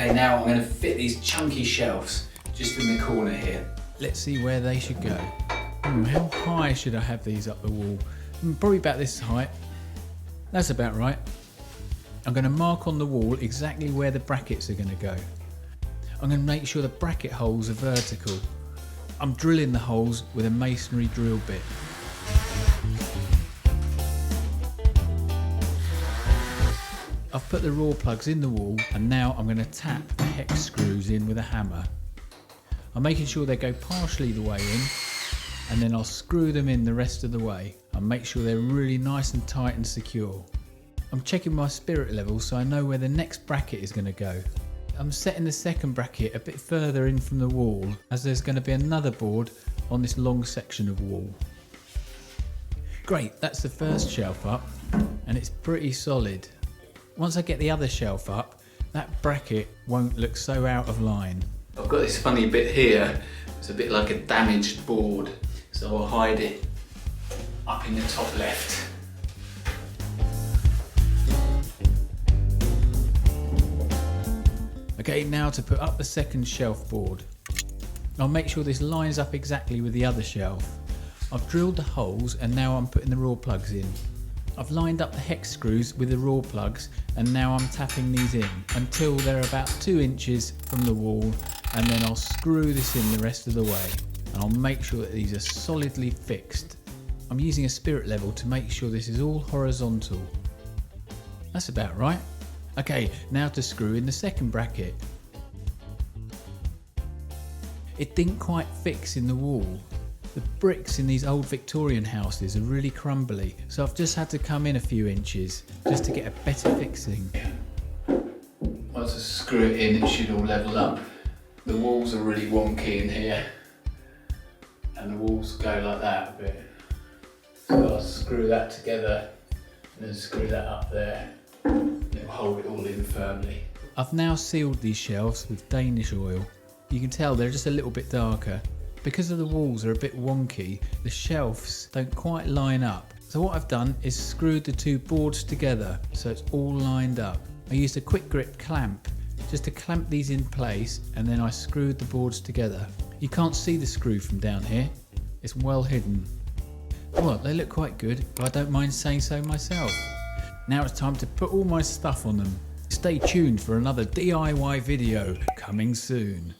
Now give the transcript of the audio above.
Okay, now I'm going to fit these chunky shelves just in the corner here. Let's see where they should go. How high should I have these up the wall? Probably about this height. That's about right. I'm going to mark on the wall exactly where the brackets are going to go. I'm going to make sure the bracket holes are vertical. I'm drilling the holes with a masonry drill bit. I've put the raw plugs in the wall and now I'm going to tap the hex screws in with a hammer. I'm making sure they go partially the way in and then I'll screw them in the rest of the way and make sure they're really nice and tight and secure. I'm checking my spirit level so I know where the next bracket is going to go. I'm setting the second bracket a bit further in from the wall as there's going to be another board on this long section of wall. Great, that's the first shelf up and it's pretty solid. Once I get the other shelf up, that bracket won't look so out of line. I've got this funny bit here, it's a bit like a damaged board, so I'll hide it up in the top left. Okay, now to put up the second shelf board. I'll make sure this lines up exactly with the other shelf. I've drilled the holes and now I'm putting the raw plugs in. I've lined up the hex screws with the raw plugs and now I'm tapping these in until they're about 2 inches from the wall, and then I'll screw this in the rest of the way and I'll make sure that these are solidly fixed. I'm using a spirit level to make sure this is all horizontal. That's about right. Okay, now to screw in the second bracket. It didn't quite fix in the wall. The bricks in these old Victorian houses are really crumbly, so I've just had to come in a few inches just to get a better fixing. Once I screw it in, it should all level up. The walls are really wonky in here, and the walls go like that a bit. So I'll screw that together and then screw that up there. It'll hold it all in firmly. I've now sealed these shelves with Danish oil. You can tell they're just a little bit darker. Because of the walls are a bit wonky, the shelves don't quite line up. So what I've done is screwed the two boards together so it's all lined up. I used a quick grip clamp just to clamp these in place, and then I screwed the boards together. You can't see the screw from down here, it's well hidden. Well, they look quite good, but I don't mind saying so myself. Now it's time to put all my stuff on them. Stay tuned for another DIY video coming soon.